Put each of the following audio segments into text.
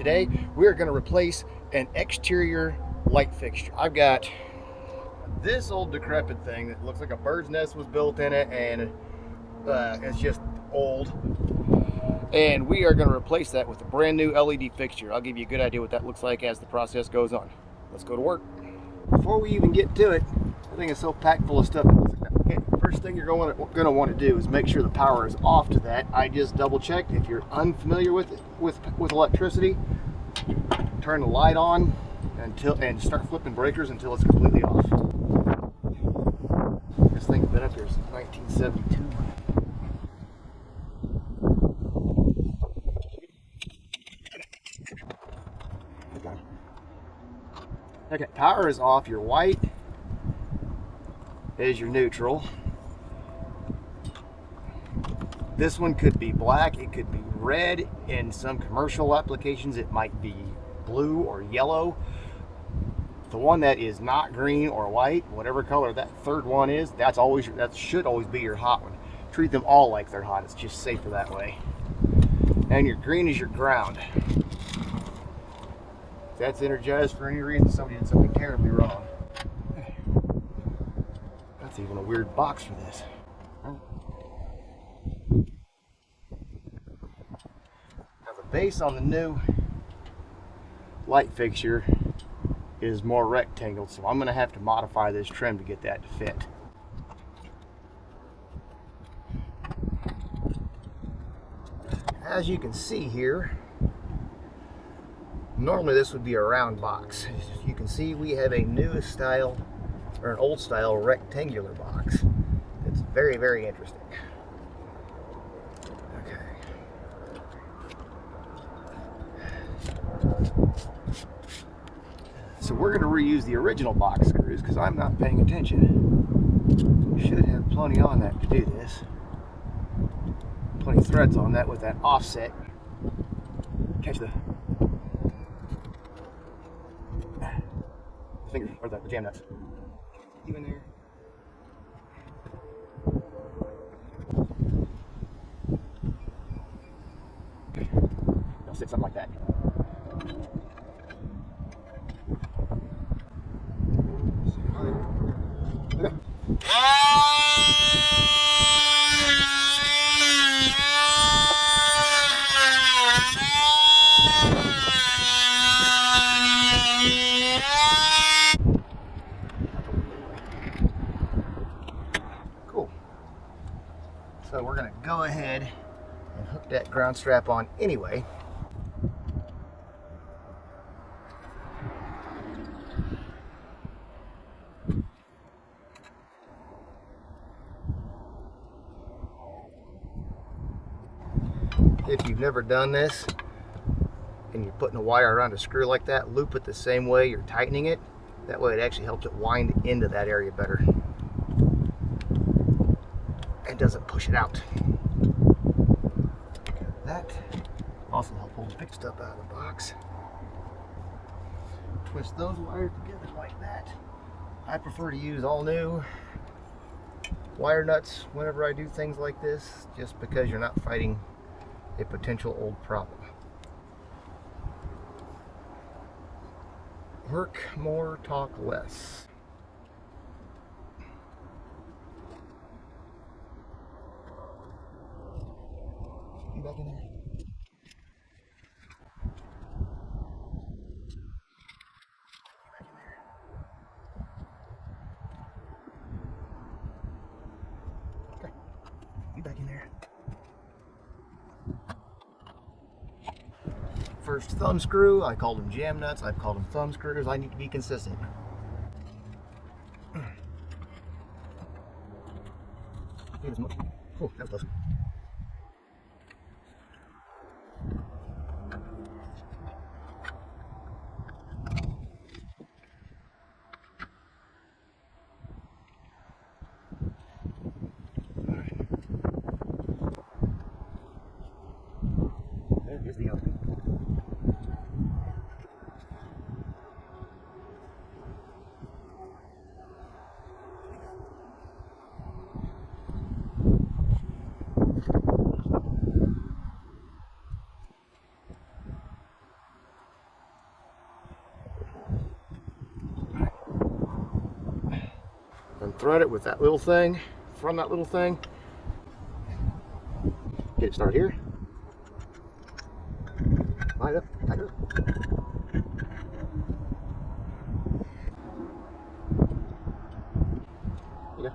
Today we are going to replace an exterior light fixture. I've got this old decrepit thing that looks like a bird's nest was built in it, and it's just old. And we are going to replace that with a brand new LED fixture. I'll give you a good idea what that looks like as the process goes on. Let's go to work. Before we even get to it, I think it's so packed full of stuff. Okay, first thing you're going to want to do is make sure the power is off to that. I just double checked. If you're unfamiliar with electricity, turn the light on and start flipping breakers until it's completely off. This thing's been up here since 1972. Okay, power is off. Your white is your neutral. This one could be black, it could be red. In some commercial applications it might be blue or yellow. The one that is not green or white, whatever color that third one is, that should always be your hot one. Treat them all like they're hot, it's just safer that way. And your green is your ground. If that's energized for any reason, somebody did something terribly wrong. That's even a weird box for this. Now the base on the new light fixture is more rectangle, so I'm going to have to modify this trim to get that to fit. As you can see here, normally this would be a round box. As you can see, we have a new style, or an old style rectangular box. It's very, very interesting. Okay. So we're going to reuse the original box screws because I'm not paying attention. Should have plenty on that to do this. Plenty of threads on that with that offset. Catch the fingers, or the jam nuts. You in there? Okay. I'll sit something like that. Okay. Cool. So we're going to go ahead and hook that ground strap on anyway. If you've never done this and you're putting a wire around a screw like that, loop it the same way you're tightening it. That way it actually helps it wind into that area better and doesn't push it out. That also helps hold the big stuff out of the box. Twist those wires together like that. I prefer to use all new wire nuts whenever I do things like this, just because you're not fighting a potential old problem. Work more, talk less. You back in there? Okay. You back in there? First thumb screw, I called them jam nuts, I've called them thumb screws. I need to be consistent. Oh, that was close. Here's the other. and thread it with that little thing, from that little thing. Get it started here. Line it up, tighten it up. There you go.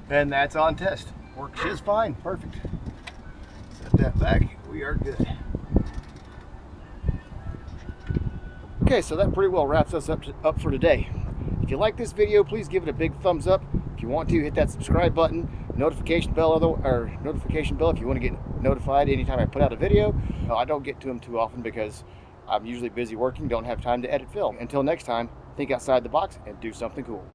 And that's on test. Works just fine. Perfect. Set that back. We are good. Okay, so that pretty well wraps us up for today. If you like this video, please give it a big thumbs up. If you want to, hit that subscribe button, notification bell if you want to get notified anytime I put out a video. I don't get to them too often because I'm usually busy working, don't have time to edit film. Until next time, think outside the box and do something cool.